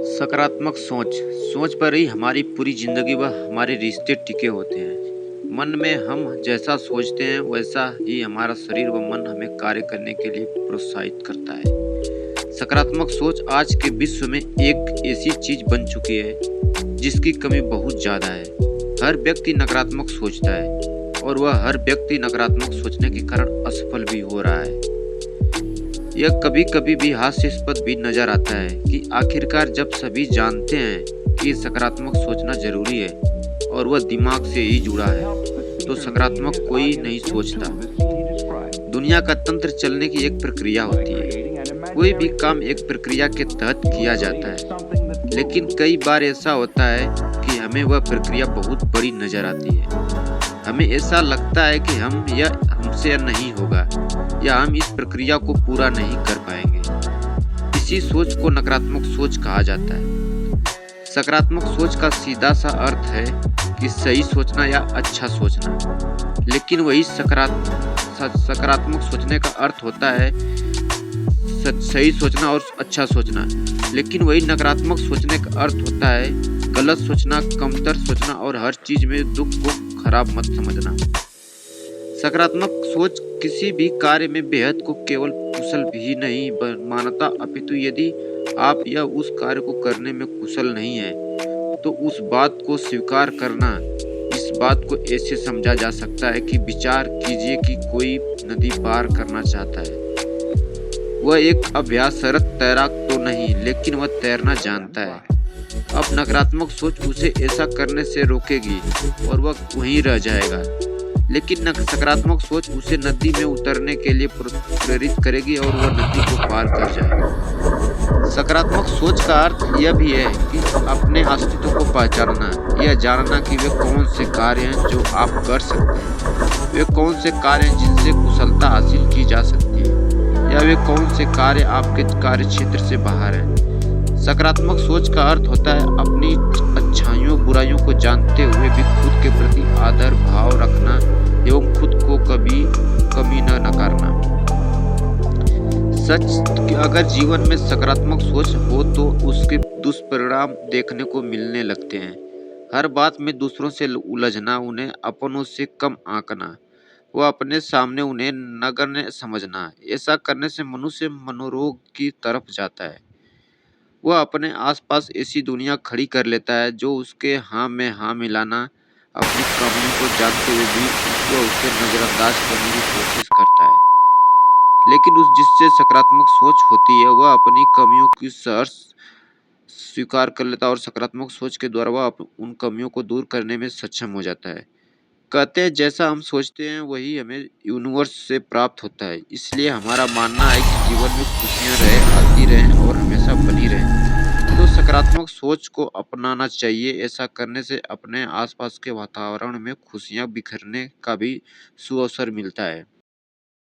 सकारात्मक सोच सोच पर ही हमारी पूरी जिंदगी व हमारे रिश्ते टिके होते हैं। मन में हम जैसा सोचते हैं वैसा ही हमारा शरीर व मन हमें कार्य करने के लिए प्रोत्साहित करता है। सकारात्मक सोच आज के विश्व में एक ऐसी चीज बन चुकी है जिसकी कमी बहुत ज़्यादा है। हर व्यक्ति नकारात्मक सोचता है और वह हर व्यक्ति नकारात्मक सोचने के कारण असफल भी हो रहा है। यह कभी कभी भी हास्यास्पद भी नजर आता है कि आखिरकार जब सभी जानते हैं कि सकारात्मक सोचना जरूरी है और वह दिमाग से ही जुड़ा है, तो सकारात्मक कोई नहीं सोचता। दुनिया का तंत्र चलने की एक प्रक्रिया होती है। कोई भी काम एक प्रक्रिया के तहत किया जाता है, लेकिन कई बार ऐसा होता है कि हमें वह प्रक्रिया बहुत बड़ी नजर आती है। हमें ऐसा लगता है कि हमसे नहीं होगा या हम इस प्रक्रिया को पूरा नहीं कर पाएंगे। इसी सोच को नकारात्मक सोच कहा जाता है। सकारात्मक सोच का सीधा सा अर्थ है कि सही सोचना या अच्छा सोचना, लेकिन वही सकारात्मक सोचने का अर्थ होता है सही सोचना और अच्छा सोचना, लेकिन वही नकारात्मक सोचने का अर्थ होता है गलत सोचना, कमतर सोचना और हर चीज में दुख को खराब मत समझना। सकारात्मक सोच किसी भी कार्य में बेहद को केवल कुशल भी नहीं मानता, अपितु यदि आप या उस कार्य को करने में कुशल नहीं है तो उस बात को स्वीकार करना। इस बात को ऐसे समझा जा सकता है कि विचार कीजिए कि कोई नदी पार करना चाहता है। वह एक अभ्यासरत तैराक तो नहीं, लेकिन वह तैरना जानता है। अब नकारात्मक सोच उसे ऐसा करने से रोकेगी और वह वहीं रह जाएगा, लेकिन सकारात्मक सोच उसे नदी में उतरने के लिए प्रेरित करेगी और वह नदी को पार कर जाएगा। सकारात्मक सोच का अर्थ यह भी है कि अपने अस्तित्व को पहचानना, यह जानना कि वे कौन से कार्य हैं जो आप कर सकते हैं, वे कौन से कार्य हैं जिनसे कुशलता हासिल की जा सकती है, या वे कौन से कार्य आपके कार्य क्षेत्र से बाहर हैं। सकारात्मक सोच का अर्थ होता है अपनी अच्छाइयों बुराइयों को जानते हुए भी खुद के प्रति आदर भाव रखना एवं खुद को कभी कमी न नकारना। सच कि अगर जीवन में सकारात्मक सोच हो तो उसके दुष्परिणाम देखने को मिलने लगते हैं। हर बात में दूसरों से उलझना, उन्हें अपनों से कम आंकना, वह अपने सामने उन्हें नगण्य समझना। ऐसा करने से मनुष्य मनोरोग की तरफ जाता है। वह अपने आसपास ऐसी दुनिया खड़ी कर लेता है जो उसके हाँ में हाँ मिलाना, अपनी कमियों को जानते हुए भी उसे नजरअंदाज करने की कोशिश करता है। लेकिन जिससे सकारात्मक सोच होती है वह अपनी कमियों की सहर्ष स्वीकार कर लेता है और सकारात्मक सोच के द्वारा वह उन कमियों को दूर करने में सक्षम हो जाता है। कहते हैं जैसा हम सोचते हैं वही हमें यूनिवर्स से प्राप्त होता है। इसलिए हमारा मानना है कि जीवन में खुशियां आती रहें और हमेशा बनी रहें, तो सकारात्मक सोच को अपनाना चाहिए। ऐसा करने से अपने आसपास के वातावरण में खुशियां बिखरने का भी सुअवसर मिलता है।